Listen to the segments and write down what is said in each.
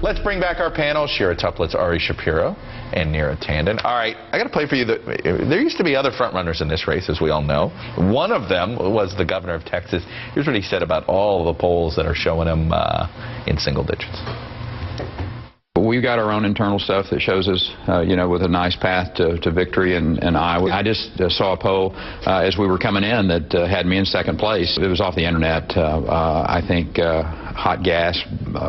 Let's bring back our panel, Shira Toeplitz, Ari Shapiro, and Neera Tanden. All right, I got to play for you. There used to be other frontrunners in this race, as we all know. One of them was the governor of Texas. Here's what he said about all the polls that are showing him in single digits. We've got our own internal stuff that shows us, with a nice path to victory in Iowa. I just saw a poll as we were coming in that had me in second place. It was off the internet. I think hot gas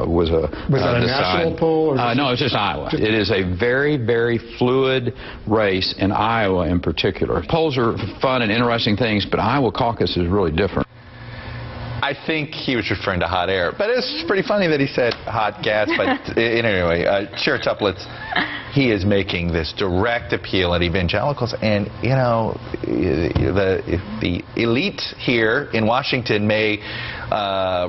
was a... Was that a national poll? Or no, it's just Iowa. It is a very, very fluid race in Iowa in particular. Polls are fun and interesting things, but Iowa caucus is really different. I think he was referring to hot air, but it's pretty funny that he said hot gas. But anyway, Shira Toeplitz, he is making this direct appeal at evangelicals, and the elite here in Washington may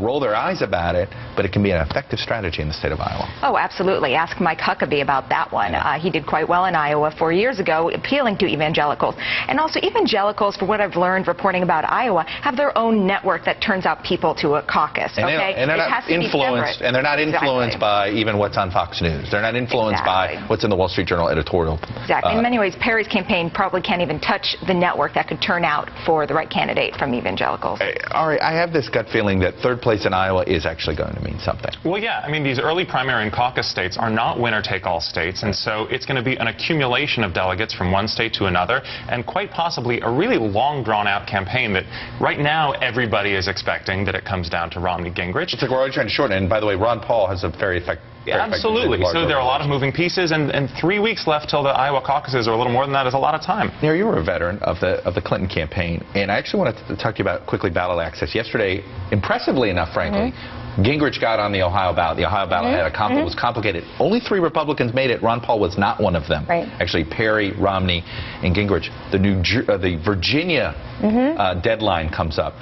roll their eyes about it, but it can be an effective strategy in the state of Iowa. Oh, absolutely. Ask Mike Huckabee about that one. He did quite well in Iowa 4 years ago, appealing to evangelicals. And also, evangelicals, for what I've learned reporting about Iowa, have their own network that turns out people to a caucus. And they're not influenced, and they're not influenced by even what's on Fox News. They're not influenced by what's in the Wall Street Journal editorial. Exactly. In many ways, Perry's campaign probably can't even touch the network that could turn out for the right candidate from evangelicals. All right, I have this gut feeling that third place in Iowa is actually going to mean something. Well, yeah, I mean, these early primary and caucus states are not winner-take-all states, and so it's going to be an accumulation of delegates from one state to another, and quite possibly a really long, drawn-out campaign that right now everybody is expecting that it comes down to Romney-Gingrich. It's like we're already trying to shorten it, and by the way, Ron Paul has a very effective... Absolutely. So there are a lot of moving pieces, and 3 weeks left till the Iowa caucuses, or a little more than that, is a lot of time. Neera, you were a veteran of the Clinton campaign, and I actually wanted to talk to you about quickly ballot access. Yesterday, impressively enough, frankly, Gingrich got on the Ohio ballot. The Ohio ballot was complicated. Only 3 Republicans made it. Ron Paul was not one of them. Right. Actually, Perry, Romney, and Gingrich. The Virginia deadline comes up.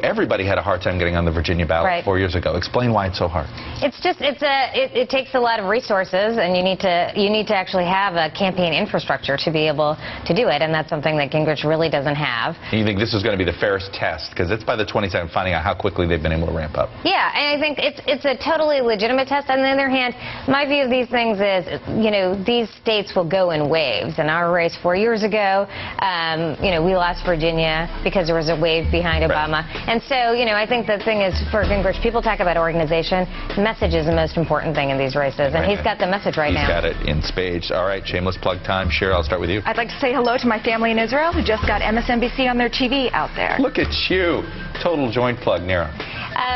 Everybody had a hard time getting on the Virginia ballot 4 years ago. Explain why it's so hard. It's just it takes a lot of resources, and you need to actually have a campaign infrastructure to be able to do it, and that's something that Gingrich really doesn't have. And you think this is going to be the fairest test, because it's by the 22nd finding out how quickly they've been able to ramp up. Yeah, and I think it's a totally legitimate test. On the other hand, my view of these things is, these states will go in waves. In our race 4 years ago, we lost Virginia because there was a wave behind Obama. And so, I think the thing is, for Gingrich, people talk about organization. Message is the most important thing in these races, and he's got the message right now. He's got it in spades. All right, shameless plug time. Shira, I'll start with you. I'd like to say hello to my family in Israel who just got MSNBC on their TV out there. Look at you. Total joint plug, Neera.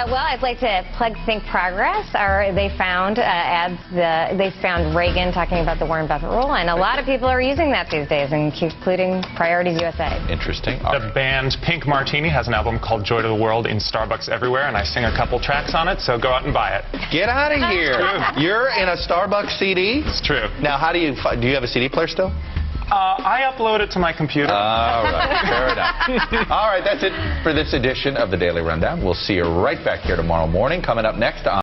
Well, I'd like to plug Think Progress. They found they found Reagan talking about the Warren Buffett rule, and a lot of people are using that these days, including Priorities USA. Interesting. The band Pink Martini has an album called Joy to the World in Starbucks Everywhere, and I sing a couple tracks on it, so go out and buy it. Get out of here. You're in a Starbucks CD? It's true. Now, do you have a CD player still? I upload it to my computer. All right, fair enough. All right, that's it for this edition of the Daily Rundown. We'll see you right back here tomorrow morning. Coming up next on